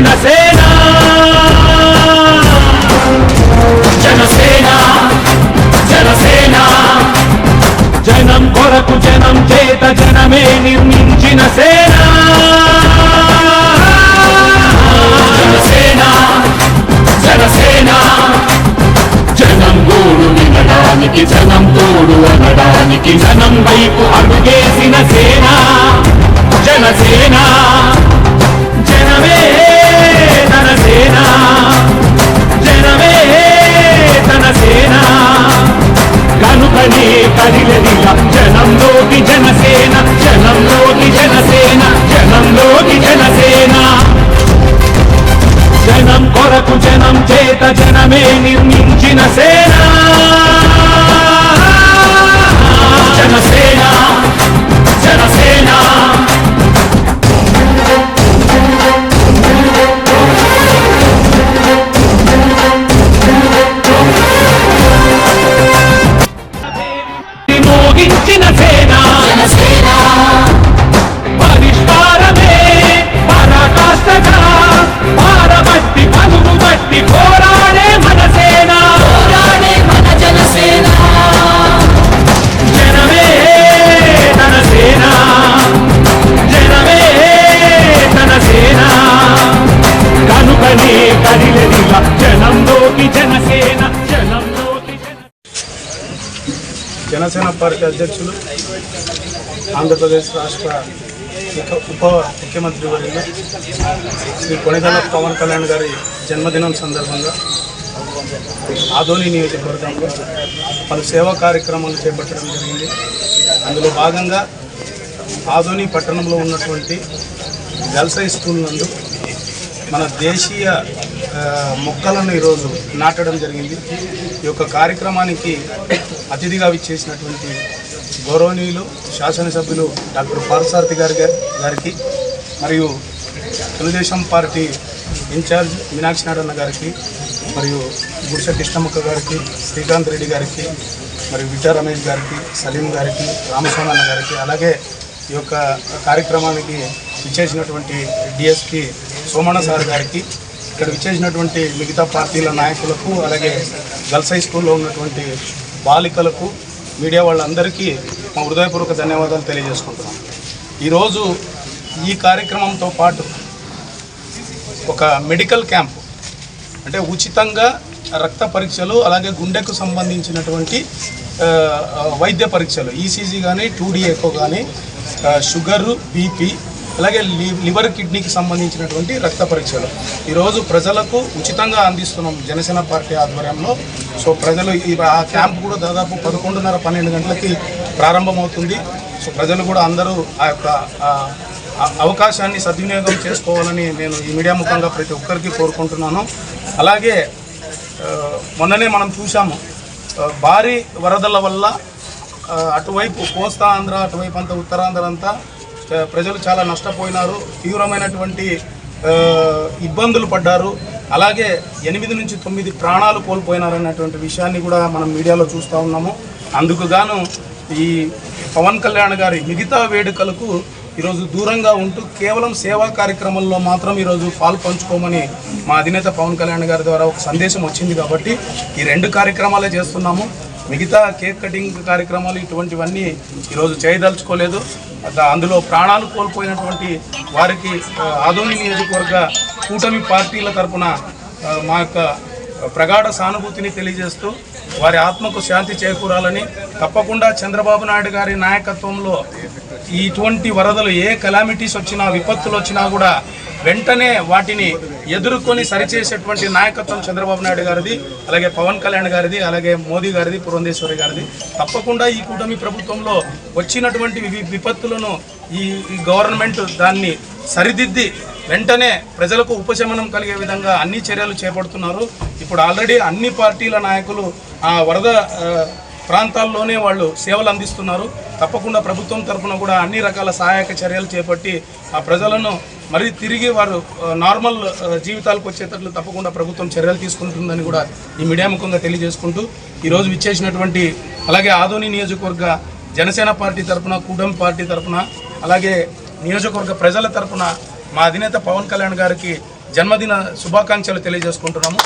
జనసేన జనసేన జనసేన జనం కొరకు జనం చేత జనమే నిర్మించిన సేన జనసేన జనసేన జనం గోడు వినడానికి జనం తోడు అనడానికి జనం వైపు అడుగేసిన సేన జనసేన జనమే తన సేన జనమే తన సేన కనుకనే కదిలదిలా జనంలోకి జనసేన జనంలోకి జనసేన జనంలోకి జనసేన జనం కొరకు జనం చేత జనమే నిర్మించిన సేన జనసేన జనసేన మోగించిన సేన పరిష్కారమే పరాకాష్ఠగా పారబట్టి పలుగు బట్టి పోరాడే మన సేన మన జనసేన జనమే తన సేన జనమే తన సేన కనుకనే కదిలదిలా జనంలోకి జనసేన జనంలోకి జనసేన పార్టీ అధ్యక్షులు ఆంధ్రప్రదేశ్ రాష్ట్ర ఉప ముఖ్యమంత్రి వర్యులు శ్రీ కొణిదెల పవన్ కళ్యాణ్ గారి జన్మదినం సందర్భంగా ఆదోని నియోజకవర్గంలో పలు సేవా కార్యక్రమాలు చేపట్టడం జరిగింది. అందులో భాగంగా ఆదోని పట్టణంలో ఉన్నటువంటి గర్ల్స్ హై స్కూల్ నందు మన దేశీయ మొక్కలను ఈరోజు నాటడం జరిగింది. ఈ యొక్క కార్యక్రమానికి అతిథిగా విచ్చేసినటువంటి గౌరవనీయులు శాసనసభ్యులు డాక్టర్ పార్థసారథి గారికి మరియు తెలుగుదేశం పార్టీ ఇన్ఛార్జ్ మీనాక్షి నారాయణ గారికి మరియు గుడిసె కృష్ణమ్మక్క గారికి శ్రీకాంత్ రెడ్డి గారికి మరియు విజయ రమేష్ గారికి సలీం గారికి రామస్వామి గారికి అలాగే ఈ యొక్క కార్యక్రమానికి విచ్చేసినటువంటి డిఎస్పీ సోమణ సార్ గారికి ఇక్కడ విచ్చేసినటువంటి మిగతా పార్టీల నాయకులకు అలాగే గర్ల్స్ హై స్కూల్లో ఉన్నటువంటి బాలికలకు మీడియా వాళ్ళందరికీ మా హృదయపూర్వక ధన్యవాదాలు తెలియజేసుకుంటున్నాం. ఈరోజు ఈ కార్యక్రమంతో పాటు ఒక మెడికల్ క్యాంప్ అంటే ఉచితంగా రక్త పరీక్షలు అలాగే గుండెకు సంబంధించినటువంటి వైద్య పరీక్షలు ఈసీజీ కానీ 2D ఎకో కానీ షుగరు బీపీ అలాగే లివర్ కిడ్నీకి సంబంధించినటువంటి రక్త పరీక్షలు ఈరోజు ప్రజలకు ఉచితంగా అందిస్తున్నాం జనసేన పార్టీ ఆధ్వర్యంలో. సో ప్రజలు ఆ క్యాంప్ కూడా దాదాపు 11:30-12 గంటలకి ప్రారంభమవుతుంది. సో ప్రజలు కూడా అందరూ ఆ యొక్క అవకాశాన్ని సద్వినియోగం చేసుకోవాలని నేను ఈ మీడియా ముఖంగా ప్రతి ఒక్కరికి కోరుకుంటున్నాను. అలాగే మొన్ననే మనం చూసాము భారీ వరదల వల్ల అటువైపు కోస్తా ఆంధ్ర అటువైపు అంతా ఉత్తరాంధ్ర అంతా ప్రజలు చాలా నష్టపోయినారు, తీవ్రమైనటువంటి ఇబ్బందులు పడ్డారు. అలాగే 8 నుంచి 9 ప్రాణాలు కోల్పోయినారన్నటువంటి విషయాన్ని కూడా మనం మీడియాలో చూస్తూ ఉన్నాము. అందుకు గాను ఈ పవన్ కళ్యాణ్ గారి మిగతా వేడుకలకు ఈరోజు దూరంగా ఉంటూ కేవలం సేవా కార్యక్రమంలో మాత్రం ఈరోజు పాలు పంచుకోమని మా అధినేత పవన్ కళ్యాణ్ గారి ద్వారా ఒక సందేశం వచ్చింది కాబట్టి ఈ 2 కార్యక్రమాలే చేస్తున్నాము. మిగతా కేక్ కటింగ్ కార్యక్రమాలు ఇటువంటివన్నీ ఈరోజు చేయదలుచుకోలేదు. అందులో ప్రాణాలు కోల్పోయినటువంటి వారికి ఆదోని నియోజకవర్గ కూటమి పార్టీల తరపున మా యొక్క ప్రగాఢ సానుభూతిని తెలియజేస్తూ వారి ఆత్మకు శాంతి చేకూరాలని, తప్పకుండా చంద్రబాబు నాయుడు గారి నాయకత్వంలో ఇటువంటి వరదలు ఏ కెలామిటీస్ వచ్చినా విపత్తులు వచ్చినా కూడా వెంటనే వాటిని ఎదుర్కొని సరిచేసేటువంటి నాయకత్వం చంద్రబాబు నాయుడు గారిది, అలాగే పవన్ కళ్యాణ్ గారిది, అలాగే మోదీ గారిది, పురంధేశ్వరి గారిది. తప్పకుండా ఈ కూటమి ప్రభుత్వంలో వచ్చినటువంటి విపత్తులను ఈ గవర్నమెంట్ దాన్ని సరిదిద్ది వెంటనే ప్రజలకు ఉపశమనం కలిగే విధంగా అన్ని చర్యలు చేపడుతున్నారు. ఇప్పుడు ఆల్రెడీ అన్ని పార్టీల నాయకులు ఆ వరద ప్రాంతాల్లోనే వాళ్ళు సేవలు అందిస్తున్నారు. తప్పకుండా ప్రభుత్వం తరఫున కూడా అన్ని రకాల సహాయక చర్యలు చేపట్టి ఆ ప్రజలను మరి తిరిగి వారు నార్మల్ జీవితాలకు వచ్చేటట్లు తప్పకుండా ప్రభుత్వం చర్యలు తీసుకుంటుందని కూడా ఈ మీడియా ముఖంగా తెలియజేసుకుంటూ ఈరోజు విచ్చేసినటువంటి అలాగే ఆదోని నియోజకవర్గ జనసేన పార్టీ తరఫున కూటమి పార్టీ తరఫున అలాగే నియోజకవర్గ ప్రజల తరఫున మా అధినేత పవన్ కళ్యాణ్ గారికి జన్మదిన శుభాకాంక్షలు తెలియజేసుకుంటున్నాము.